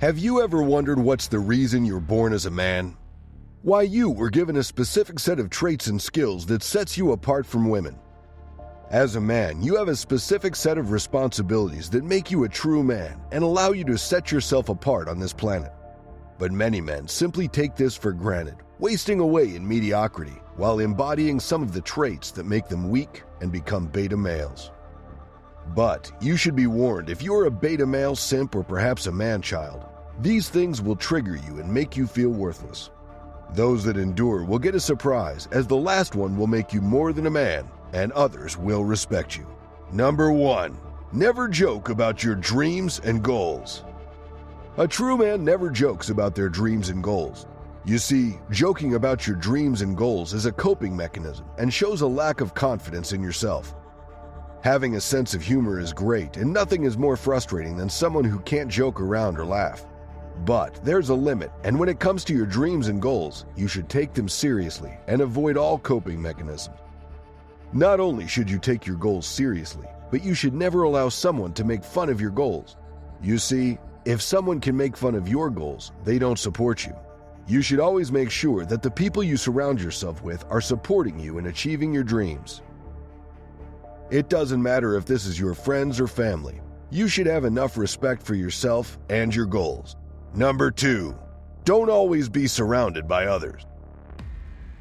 Have you ever wondered what's the reason you're born as a man? Why you were given a specific set of traits and skills that sets you apart from women? As a man, you have a specific set of responsibilities that make you a true man and allow you to set yourself apart on this planet. But many men simply take this for granted, wasting away in mediocrity while embodying some of the traits that make them weak and become beta males. But you should be warned, if you're a beta male, simp, or perhaps a man-child, these things will trigger you and make you feel worthless. Those that endure will get a surprise, as the last one will make you more than a man, and others will respect you. Number 1. Never joke about your dreams and goals. A true man never jokes about their dreams and goals. You see, joking about your dreams and goals is a coping mechanism and shows a lack of confidence in yourself. Having a sense of humor is great, and nothing is more frustrating than someone who can't joke around or laugh. But there's a limit, and when it comes to your dreams and goals, you should take them seriously and avoid all coping mechanisms. Not only should you take your goals seriously, but you should never allow someone to make fun of your goals. You see, if someone can make fun of your goals, they don't support you. You should always make sure that the people you surround yourself with are supporting you in achieving your dreams. It doesn't matter if this is your friends or family. You should have enough respect for yourself and your goals. Number 2. Don't always be surrounded by others.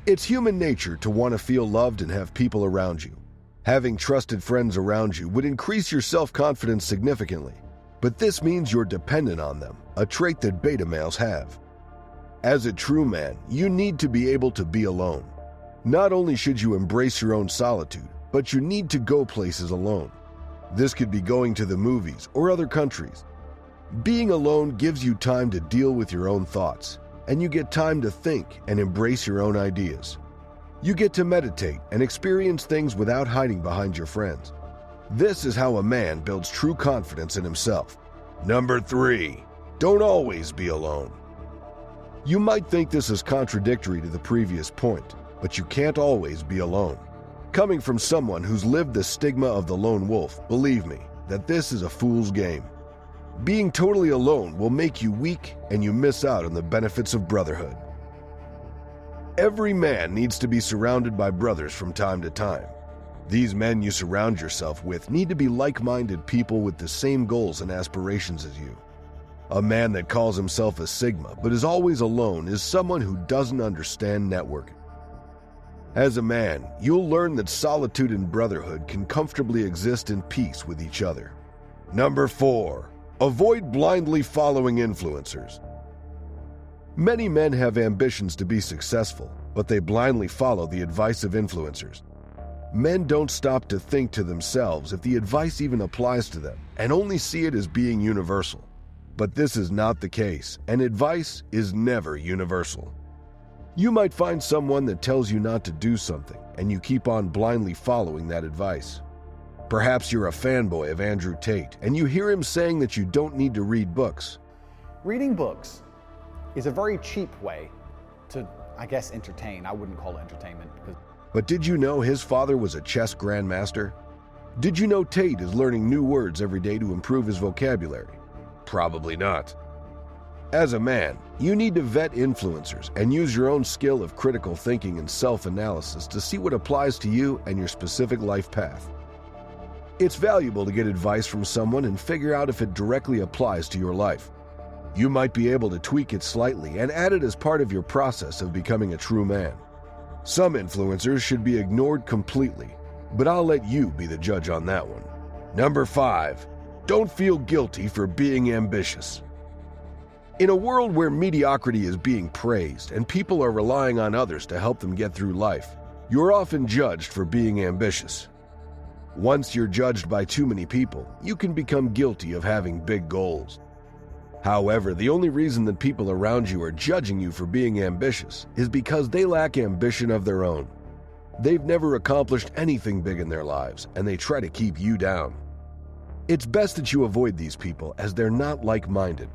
It's human nature to want to feel loved and have people around you. Having trusted friends around you would increase your self-confidence significantly, but this means you're dependent on them, a trait that beta males have. As a true man, you need to be able to be alone. Not only should you embrace your own solitude, but you need to go places alone. This could be going to the movies or other countries. Being alone gives you time to deal with your own thoughts, and you get time to think and embrace your own ideas. You get to meditate and experience things without hiding behind your friends. This is how a man builds true confidence in himself. Number 3. Don't always be alone. You might think this is contradictory to the previous point, but you can't always be alone. Coming from someone who's lived the stigma of the lone wolf, believe me that this is a fool's game. Being totally alone will make you weak, and you miss out on the benefits of brotherhood. Every man needs to be surrounded by brothers from time to time. These men you surround yourself with need to be like-minded people with the same goals and aspirations as you. A man that calls himself a Sigma but is always alone is someone who doesn't understand networking. As a man, you'll learn that solitude and brotherhood can comfortably exist in peace with each other. Number 4. Avoid blindly following influencers. Many men have ambitions to be successful, but they blindly follow the advice of influencers. Men don't stop to think to themselves if the advice even applies to them, and only see it as being universal. But this is not the case, and advice is never universal. You might find someone that tells you not to do something, and you keep on blindly following that advice. Perhaps you're a fanboy of Andrew Tate, and you hear him saying that you don't need to read books. Reading books is a very cheap way to, entertain. I wouldn't call it entertainment. But did you know his father was a chess grandmaster? Did you know Tate is learning new words every day to improve his vocabulary? Probably not. As a man, you need to vet influencers and use your own skill of critical thinking and self-analysis to see what applies to you and your specific life path. It's valuable to get advice from someone and figure out if it directly applies to your life. You might be able to tweak it slightly and add it as part of your process of becoming a true man. Some influencers should be ignored completely, but I'll let you be the judge on that one. Number 5. Don't feel guilty for being ambitious. In a world where mediocrity is being praised and people are relying on others to help them get through life, you're often judged for being ambitious. Once you're judged by too many people, you can become guilty of having big goals. However, the only reason that people around you are judging you for being ambitious is because they lack ambition of their own. They've never accomplished anything big in their lives, and they try to keep you down. It's best that you avoid these people, as they're not like-minded.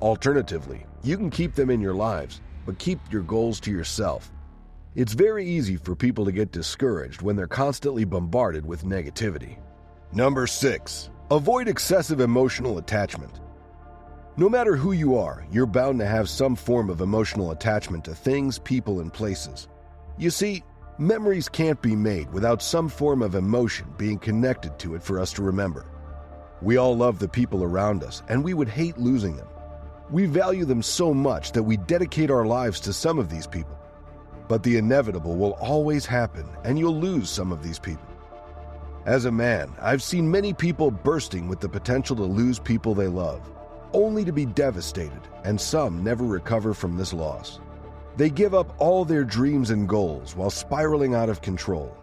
Alternatively, you can keep them in your lives, but keep your goals to yourself. It's very easy for people to get discouraged when they're constantly bombarded with negativity. Number 6. Avoid excessive emotional attachment. No matter who you are, you're bound to have some form of emotional attachment to things, people, and places. You see, memories can't be made without some form of emotion being connected to it for us to remember. We all love the people around us, and we would hate losing them. We value them so much that we dedicate our lives to some of these people. But the inevitable will always happen, and you'll lose some of these people. As a man, I've seen many people bursting with the potential to lose people they love, only to be devastated, and some never recover from this loss. They give up all their dreams and goals while spiraling out of control.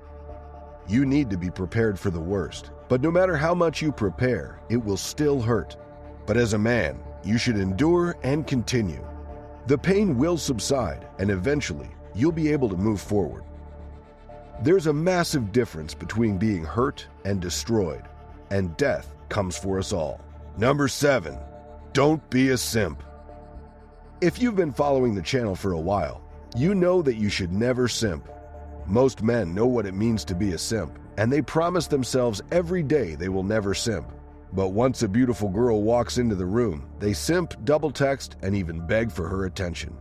You need to be prepared for the worst, but no matter how much you prepare, it will still hurt. But as a man, you should endure and continue. The pain will subside, and eventually, you'll be able to move forward. There's a massive difference between being hurt and destroyed, and death comes for us all. Number 7, don't be a simp. If you've been following the channel for a while, you know that you should never simp. Most men know what it means to be a simp, and they promise themselves every day they will never simp. But once a beautiful girl walks into the room, they simp, double text, and even beg for her attention.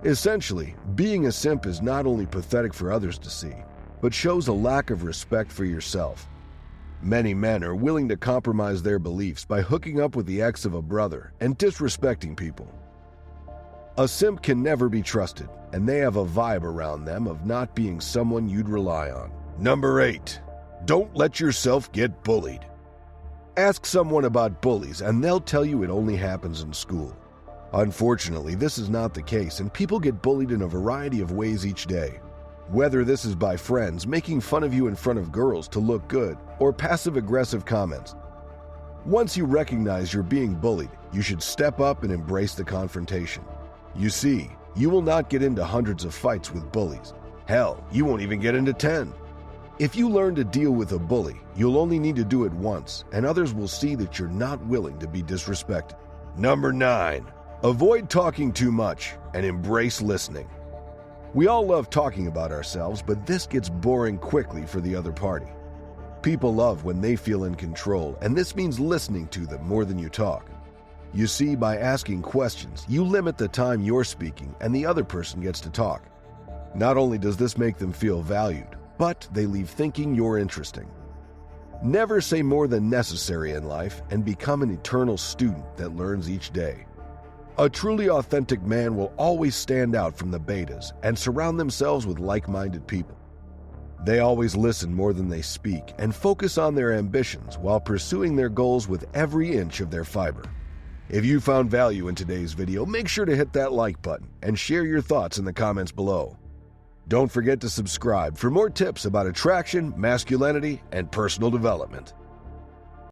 Essentially, being a simp is not only pathetic for others to see, but shows a lack of respect for yourself. Many men are willing to compromise their beliefs by hooking up with the ex of a brother and disrespecting people. A simp can never be trusted, and they have a vibe around them of not being someone you'd rely on. Number 8, don't let yourself get bullied. Ask someone about bullies, and they'll tell you it only happens in school. Unfortunately, this is not the case, and people get bullied in a variety of ways each day. Whether this is by friends making fun of you in front of girls to look good, or passive-aggressive comments. Once you recognize you're being bullied, you should step up and embrace the confrontation. You see, you will not get into hundreds of fights with bullies. Hell, you won't even get into 10. If you learn to deal with a bully, you'll only need to do it once, and others will see that you're not willing to be disrespected. Number 9, avoid talking too much and embrace listening. We all love talking about ourselves, but this gets boring quickly for the other party. People love when they feel in control, and this means listening to them more than you talk. You see, by asking questions, you limit the time you're speaking and the other person gets to talk. Not only does this make them feel valued, but they leave thinking you're interesting. Never say more than necessary in life and become an eternal student that learns each day. A truly authentic man will always stand out from the betas and surround themselves with like-minded people. They always listen more than they speak and focus on their ambitions while pursuing their goals with every inch of their fiber. If you found value in today's video, make sure to hit that like button and share your thoughts in the comments below. Don't forget to subscribe for more tips about attraction, masculinity, and personal development.